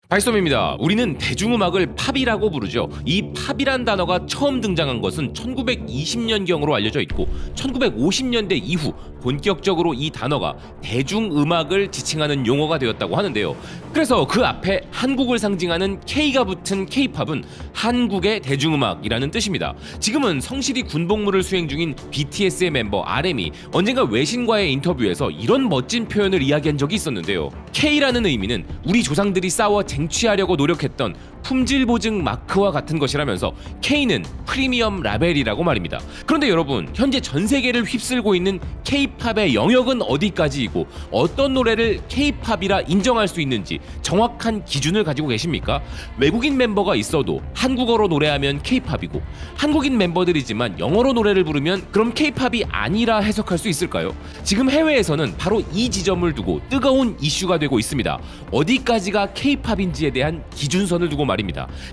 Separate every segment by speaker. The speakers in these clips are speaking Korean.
Speaker 1: 발솜입니다. 우리는 대중음악을 팝이라고 부르죠. 이 팝이란 단어가 처음 등장한 것은 1920년경으로 알려져 있고 1950년대 이후 본격적으로 이 단어가 대중음악을 지칭하는 용어가 되었다고 하는데요. 그래서 그 앞에 한국을 상징하는 K가 붙은 K-팝은 한국의 대중음악이라는 뜻입니다. 지금은 성실히 군복무를 수행 중인 BTS의 멤버 RM이 언젠가 외신과의 인터뷰에서 이런 멋진 표현을 이야기한 적이 있었는데요. K라는 의미는 우리 조상들이 싸워 쟁취하려고 노력했던 품질 보증 마크와 같은 것이라면서 K는 프리미엄 라벨이라고 말입니다. 그런데 여러분, 현재 전 세계를 휩쓸고 있는 K-팝의 영역은 어디까지이고 어떤 노래를 K-팝이라 인정할 수 있는지 정확한 기준을 가지고 계십니까? 외국인 멤버가 있어도 한국어로 노래하면 K-팝이고 한국인 멤버들이지만 영어로 노래를 부르면 그럼 K-팝이 아니라 해석할 수 있을까요? 지금 해외에서는 바로 이 지점을 두고 뜨거운 이슈가 되고 있습니다. 어디까지가 K-팝인지에 대한 기준선을 두고 말입니다.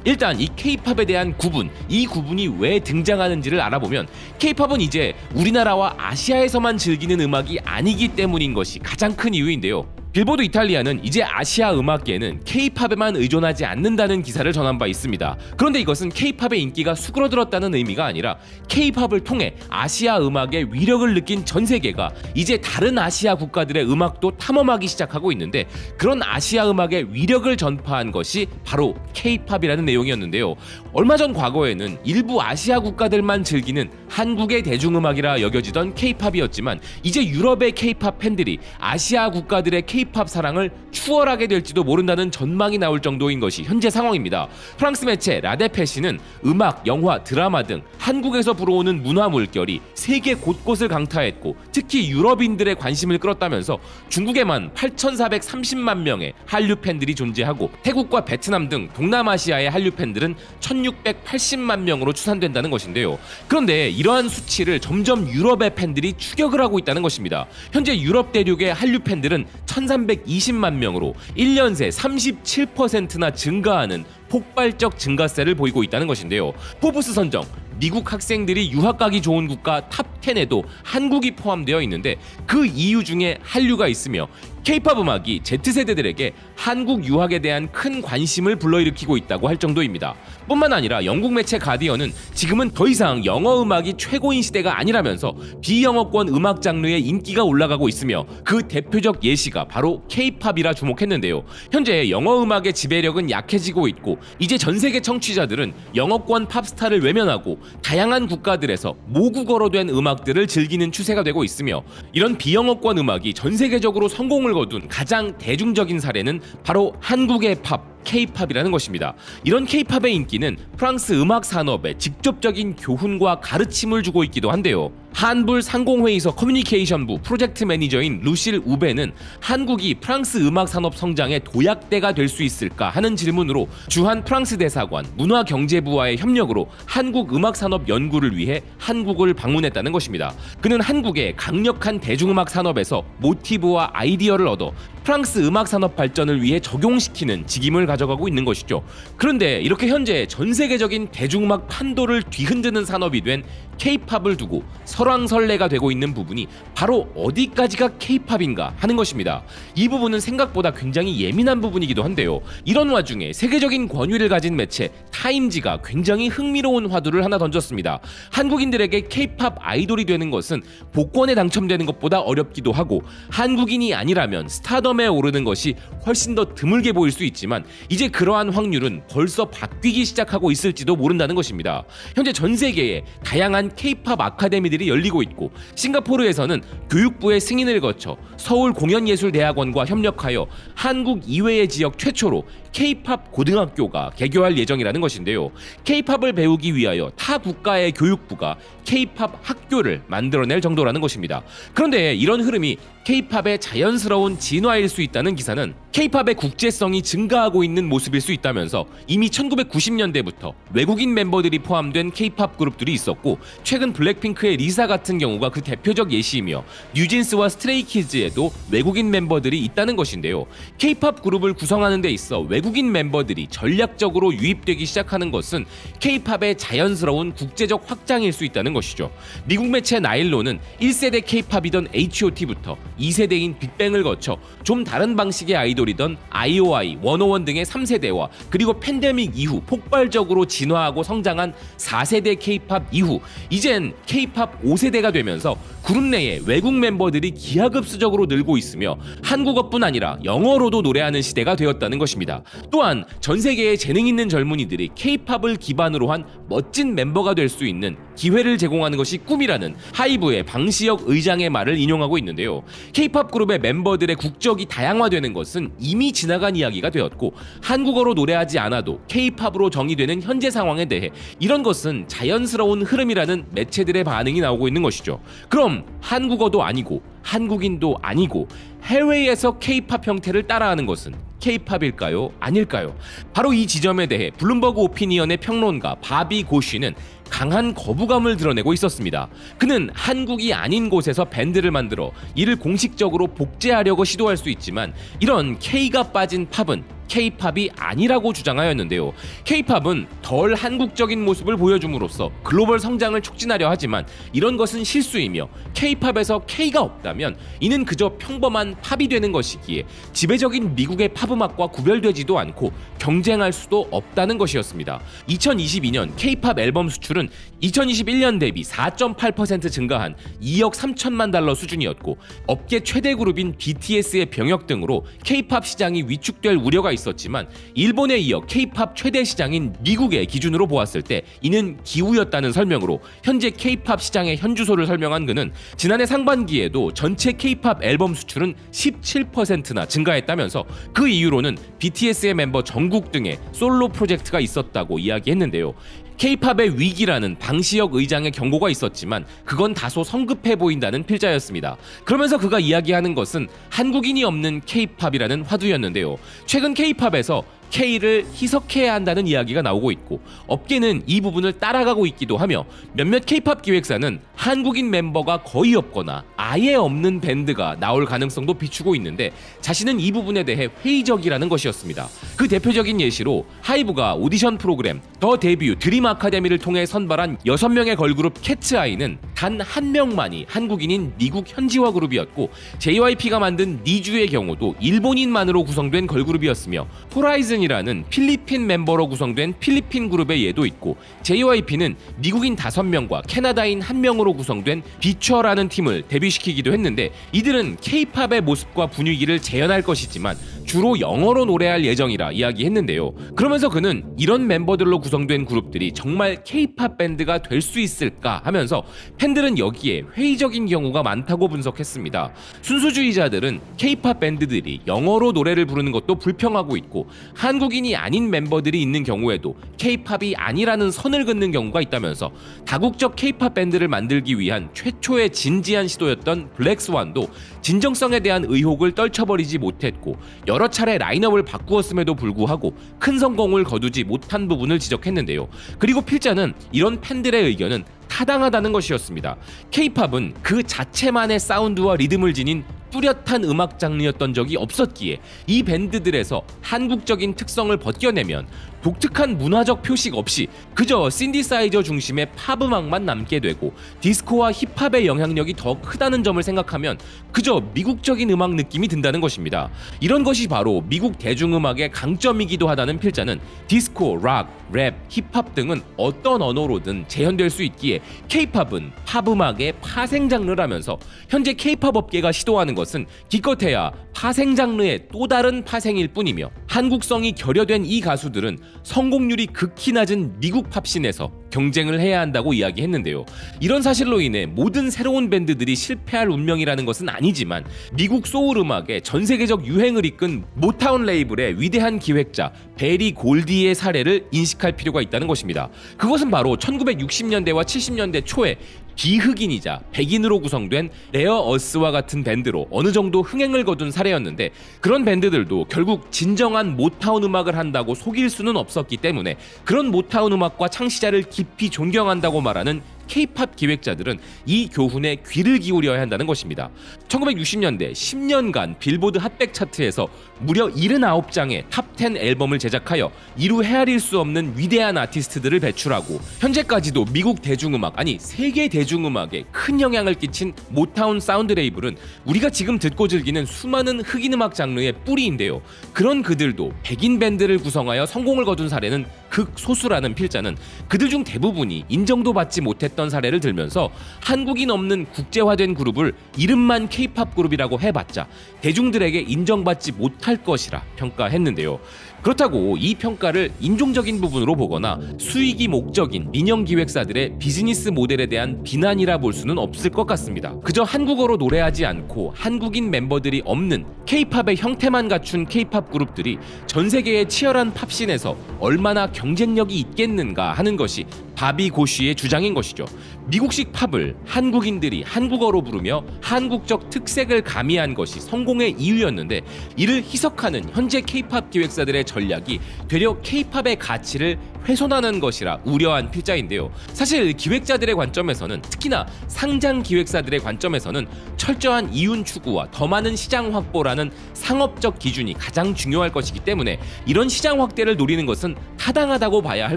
Speaker 1: 일단 이 K-팝에 대한 구분, 이 구분이 왜 등장하는지를 알아보면 K-팝은 이제 우리나라와 아시아에서만 즐기는 음악이 아니기 때문인 것이 가장 큰 이유인데요. 빌보드 이탈리아는 이제 아시아 음악계는 K-팝에만 의존하지 않는다는 기사를 전한 바 있습니다. 그런데 이것은 K-팝의 인기가 수그러들었다는 의미가 아니라 K-팝을 통해 아시아 음악의 위력을 느낀 전 세계가 이제 다른 아시아 국가들의 음악도 탐험하기 시작하고 있는데, 그런 아시아 음악의 위력을 전파한 것이 바로 K-팝이라는 내용이었는데요. 얼마 전 과거에는 일부 아시아 국가들만 즐기는 한국의 대중음악이라 여겨지던 K-팝이었지만 이제 유럽의 K-팝 팬들이 아시아 국가들의 K-팝 사랑을 추월하게 될지도 모른다는 전망이 나올 정도인 것이 현재 상황입니다. 프랑스 매체 라데페시는 음악, 영화, 드라마 등 한국에서 불어오는 문화 물결이 세계 곳곳을 강타했고 특히 유럽인들의 관심을 끌었다면서 중국에만 8,430만 명의 한류 팬들이 존재하고 태국과 베트남 등 동남아시아의 한류 팬들은 1,680만 명으로 추산된다는 것인데요. 그런데 이러한 수치를 점점 유럽의 팬들이 추격을 하고 있다는 것입니다. 현재 유럽 대륙의 한류 팬들은 1,320만 명으로 1년 새 37%나 증가하는 폭발적 증가세를 보이고 있다는 것인데요. 포브스 선정 미국 학생들이 유학 가기 좋은 국가 탑10에도 한국이 포함되어 있는데 그 이유 중에 한류가 있으며 K-팝 음악이 Z세대들에게 한국 유학에 대한 큰 관심을 불러일으키고 있다고 할 정도입니다. 뿐만 아니라 영국 매체 가디언은 지금은 더 이상 영어 음악이 최고인 시대가 아니라면서 비영어권 음악 장르의 인기가 올라가고 있으며 그 대표적 예시가 바로 K-팝이라 주목했는데요. 현재 영어 음악의 지배력은 약해지고 있고 이제 전 세계 청취자들은 영어권 팝스타를 외면하고 다양한 국가들에서 모국어로 된 음악들을 즐기는 추세가 되고 있으며, 이런 비영어권 음악이 전 세계적으로 성공을 거둔 가장 대중적인 사례는 바로 한국의 팝, K-팝이라는 것입니다. 이런 K-팝의 인기는 프랑스 음악 산업에 직접적인 교훈과 가르침을 주고 있기도 한데요. 한불 상공회의소 커뮤니케이션부 프로젝트 매니저인 루실 우베는 한국이 프랑스 음악 산업 성장의 도약대가 될 수 있을까 하는 질문으로 주한 프랑스 대사관 문화경제부와의 협력으로 한국 음악 산업 연구를 위해 한국을 방문했다는 것입니다. 그는 한국의 강력한 대중음악 산업에서 모티브와 아이디어를 얻어 프랑스 음악 산업 발전을 위해 적용시키는 직임을 가져가고 있는 것이죠. 그런데 이렇게 현재 전 세계적인 대중음악 판도를 뒤흔드는 산업이 된 K-팝을 두고 설왕설래가 되고 있는 부분이 바로 어디까지가 K-팝인가 하는 것입니다. 이 부분은 생각보다 굉장히 예민한 부분이기도 한데요. 이런 와중에 세계적인 권위를 가진 매체 타임지가 굉장히 흥미로운 화두를 하나 던졌습니다. 한국인들에게 K-팝 아이돌이 되는 것은 복권에 당첨되는 것보다 어렵기도 하고 한국인이 아니라면 스타덤에 오르는 것이 훨씬 더 드물게 보일 수 있지만 이제 그러한 확률은 벌써 바뀌기 시작하고 있을지도 모른다는 것입니다. 현재 전 세계에 다양한 K-팝 아카데미들이 열리고 있고 싱가포르에서는 교육부의 승인을 거쳐 서울공연예술대학원과 협력하여 한국 이외의 지역 최초로 K-팝 고등학교가 개교할 예정이라는 것인데요. K-팝을 배우기 위하여 타 국가의 교육부가 K-팝 학교를 만들어낼 정도라는 것입니다. 그런데 이런 흐름이 K-팝의 자연스러운 진화일 수 있다는 기사는 K-팝의 국제성이 증가하고 있는 모습일 수 있다면서 이미 1990년대부터 외국인 멤버들이 포함된 K-팝 그룹들이 있었고 최근 블랙핑크의 리사 같은 경우가 그 대표적 예시이며 뉴진스와 스트레이키즈에도 외국인 멤버들이 있다는 것인데요. K-팝 그룹을 구성하는 데 있어 외국인 멤버들이 전략적으로 유입되기 시작하는 것은 K-팝의 자연스러운 국제적 확장일 수 있다는 것이죠. 미국 매체 나일론은 1세대 K-팝이던 H.O.T부터 2세대인 빅뱅을 거쳐 좀 다른 방식의 아이돌이던 IOI, 101 등의 3세대와 그리고 팬데믹 이후 폭발적으로 진화하고 성장한 4세대 K-팝 이후 이젠 K-팝 5세대가 되면서 그룹 내에 외국 멤버들이 기하급수적으로 늘고 있으며 한국어뿐 아니라 영어로도 노래하는 시대가 되었다는 것입니다. 또한 전 세계의 재능 있는 젊은이들이 K-팝을 기반으로 한 멋진 멤버가 될 수 있는 기회를 제공하는 것이 꿈이라는 하이브의 방시혁 의장의 말을 인용하고 있는데요. K-팝 그룹의 멤버들의 국적이 다양화되는 것은 이미 지나간 이야기가 되었고 한국어로 노래하지 않아도 K-팝으로 정의되는 현재 상황에 대해 이런 것은 자연스러운 흐름이라는 매체들의 반응이 나오고 있는 것이죠. 그럼 한국어도 아니고 한국인도 아니고 해외에서 K-팝 형태를 따라하는 것은 K-팝일까요? 아닐까요? 바로 이 지점에 대해 블룸버그 오피니언의 평론가 바비 고쉬는 강한 거부감을 드러내고 있었습니다. 그는 한국이 아닌 곳에서 밴드를 만들어 이를 공식적으로 복제하려고 시도할 수 있지만 이런 K가 빠진 팝은 K-팝이 아니라고 주장하였는데요. K-팝은 덜 한국적인 모습을 보여줌으로써 글로벌 성장을 촉진하려 하지만 이런 것은 실수이며 K-팝에서 K가 없다면 이는 그저 평범한 팝이 되는 것이기에 지배적인 미국의 팝음악과 구별되지도 않고 경쟁할 수도 없다는 것이었습니다. 2022년 K-팝 앨범 수출은 2021년 대비 4.8% 증가한 2억 3천만 달러 수준이었고 업계 최대 그룹인 BTS의 병역 등으로 K-팝 시장이 위축될 우려가 있었지만 일본에 이어 K-팝 최대 시장인 미국의 기준으로 보았을 때 이는 기우였다는 설명으로 현재 K-팝 시장의 현주소를 설명한 그는 지난해 상반기에도 전체 K-팝 앨범 수출은 17%나 증가했다면서 그 이유로는 BTS의 멤버 정국 등의 솔로 프로젝트가 있었다고 이야기했는데요. K-팝의 위기라는 방시혁 의장의 경고가 있었지만 그건 다소 성급해 보인다는 필자였습니다. 그러면서 그가 이야기하는 것은 한국인이 없는 K-팝이라는 화두였는데요. 최근 K-팝에서 K를 희석해야 한다는 이야기가 나오고 있고 업계는 이 부분을 따라가고 있기도 하며 몇몇 K-팝 기획사는 한국인 멤버가 거의 없거나 아예 없는 밴드가 나올 가능성도 비추고 있는데 자신은 이 부분에 대해 회의적이라는 것이었습니다. 그 대표적인 예시로 하이브가 오디션 프로그램 더 데뷔 드림 아카데미를 통해 선발한 6명의 걸그룹 캐츠아이는 단 한 명만이 한국인인 미국 현지화 그룹이었고 JYP가 만든 니쥬의 경우도 일본인만으로 구성된 걸그룹이었으며 호라이즌이라는 필리핀 멤버로 구성된 필리핀 그룹의 예도 있고 JYP는 미국인 5명과 캐나다인 1명으로 구성된 비처라는 팀을 데뷔시키기도 했는데 이들은 K-팝의 모습과 분위기를 재현할 것이지만 주로 영어로 노래할 예정이라 이야기했는데요. 그러면서 그는 이런 멤버들로 구성된 그룹들이 정말 K-팝 밴드가 될 수 있을까 하면서 팬들은 여기에 회의적인 경우가 많다고 분석했습니다. 순수주의자들은 K-팝 밴드들이 영어로 노래를 부르는 것도 불평하고 있고 한국인이 아닌 멤버들이 있는 경우에도 K-팝이 아니라는 선을 긋는 경우가 있다면서 다국적 K-팝 밴드를 만들기 위한 최초의 진지한 시도였던 블랙스완도 진정성에 대한 의혹을 떨쳐버리지 못했고 여러 차례 라인업을 바꾸었음에도 불구하고 큰 성공을 거두지 못한 부분을 지적했는데요. 그리고 필자는 이런 팬들의 의견은 타당하다는 것이었습니다. K-팝은 그 자체만의 사운드와 리듬을 지닌 뚜렷한 음악 장르였던 적이 없었기에 이 밴드들에서 한국적인 특성을 벗겨내면 독특한 문화적 표식 없이 그저 신디사이저 중심의 팝음악만 남게 되고 디스코와 힙합의 영향력이 더 크다는 점을 생각하면 그저 미국적인 음악 느낌이 든다는 것입니다. 이런 것이 바로 미국 대중음악의 강점이기도 하다는 필자는 디스코, 락, 랩, 힙합 등은 어떤 언어로든 재현될 수 있기에 K-팝은 팝음악의 파생 장르라면서 현재 K-팝 업계가 시도하는 것은 기껏해야 파생 장르의 또 다른 파생일 뿐이며 한국성이 결여된 이 가수들은 성공률이 극히 낮은 미국 팝씬에서 경쟁을 해야 한다고 이야기했는데요. 이런 사실로 인해 모든 새로운 밴드들이 실패할 운명이라는 것은 아니지만 미국 소울 음악의 전 세계적 유행을 이끈 모타운 레이블의 위대한 기획자 베리 골디의 사례를 인식할 필요가 있다는 것입니다. 그것은 바로 1960년대와 70년대 초에 비흑인이자 백인으로 구성된 레어 어스와 같은 밴드로 어느 정도 흥행을 거둔 사례였는데 그런 밴드들도 결국 진정한 모타운 음악을 한다고 속일 수는 없었기 때문에 그런 모타운 음악과 창시자를 깊이 존경한다고 말하는 K-팝 기획자들은 이 교훈에 귀를 기울여야 한다는 것입니다. 1960년대 10년간 빌보드 핫백 차트에서 무려 79장의 탑10 앨범을 제작하여 이루 헤아릴 수 없는 위대한 아티스트들을 배출하고 현재까지도 미국 대중음악, 아니 세계 대중음악에 큰 영향을 끼친 모타운 사운드 레이블은 우리가 지금 듣고 즐기는 수많은 흑인 음악 장르의 뿌리인데요. 그런 그들도 백인 밴드를 구성하여 성공을 거둔 사례는 극소수라는 필자는 그들 중 대부분이 인정도 받지 못했던 사례를 들면서 한국인 없는 국제화된 그룹을 이름만 K-팝 그룹이라고 해봤자 대중들에게 인정받지 못할 것이라 평가했는데요. 그렇다고 이 평가를 인종적인 부분으로 보거나 수익이 목적인 민영 기획사들의 비즈니스 모델에 대한 비난이라 볼 수는 없을 것 같습니다. 그저 한국어로 노래하지 않고 한국인 멤버들이 없는 K-팝의 형태만 갖춘 K-팝 그룹들이 전 세계의 치열한 팝씬에서 얼마나 경쟁력이 있겠는가 하는 것이 바비 고쉬의 주장인 것이죠. 미국식 팝을 한국인들이 한국어로 부르며 한국적 특색을 가미한 것이 성공의 이유였는데 이를 희석하는 현재 K-팝 기획사들의 전략이 되려 K-팝의 가치를 훼손하는 것이라 우려한 필자인데요. 사실 기획자들의 관점에서는, 특히나 상장 기획사들의 관점에서는 철저한 이윤 추구와 더 많은 시장 확보라는 상업적 기준이 가장 중요할 것이기 때문에 이런 시장 확대를 노리는 것은 타당하다고 봐야 할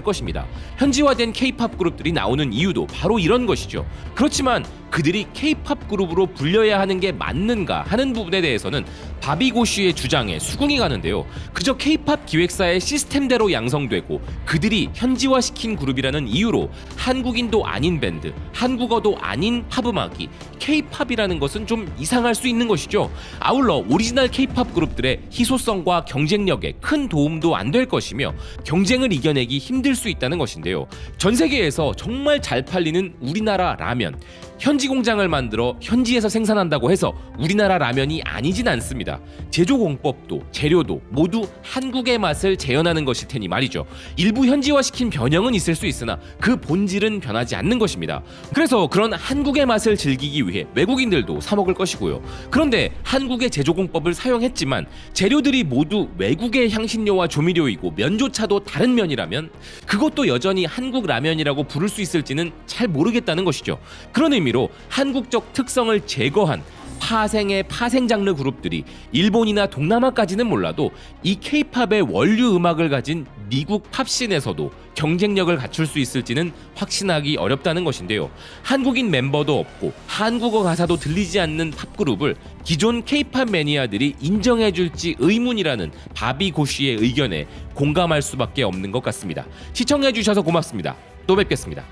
Speaker 1: 것입니다. 현지화된 K-팝 그룹들이 나오는 이유도 바로 이런 것이죠. 그렇지만 그들이 K-팝 그룹으로 불려야 하는 게 맞는가 하는 부분에 대해서는 바비 고쉬의 주장에 수긍이 가는데요. 그저 K-팝 기획사의 시스템대로 양성되고 그들이 현지화시킨 그룹이라는 이유로 한국인도 아닌 밴드, 한국어도 아닌 팝음악이 K-팝이라는 것은 좀 이상할 수 있는 것이죠. 아울러 오리지널 K-팝 그룹들의 희소성과 경쟁력에 큰 도움도 안 될 것이며 경쟁을 이겨내기 힘들 수 있다는 것인데요. 전 세계에서 정말 잘 팔리는 우리나라 라면, 현지 공장을 만들어 현지에서 생산한다고 해서 우리나라 라면이 아니진 않습니다. 제조 공법도 재료도 모두 한국의 맛을 재현하는 것일 테니 말이죠. 일부 현지화시킨 변형은 있을 수 있으나 그 본질은 변하지 않는 것입니다. 그래서 그런 한국의 맛을 즐기기 위해 외국인들도 사 먹을 것이고요. 그런데 한국의 제조 공법을 사용했지만 재료들이 모두 외국의 향신료와 조미료이고 면조차도 다른 면이라면 그것도 여전히 한국 라면이라고 부를 수 있을지는 잘 모르겠다는 것이죠. 그런 의미로 한국적 특성을 제거한 파생의 파생 장르 그룹들이 일본이나 동남아까지는 몰라도 이 K-팝의 원류 음악을 가진 미국 팝씬에서도 경쟁력을 갖출 수 있을지는 확신하기 어렵다는 것인데요. 한국인 멤버도 없고 한국어 가사도 들리지 않는 팝그룹을 기존 K-팝 매니아들이 인정해줄지 의문이라는 바비 고쉬의 의견에 공감할 수밖에 없는 것 같습니다. 시청해주셔서 고맙습니다. 또 뵙겠습니다.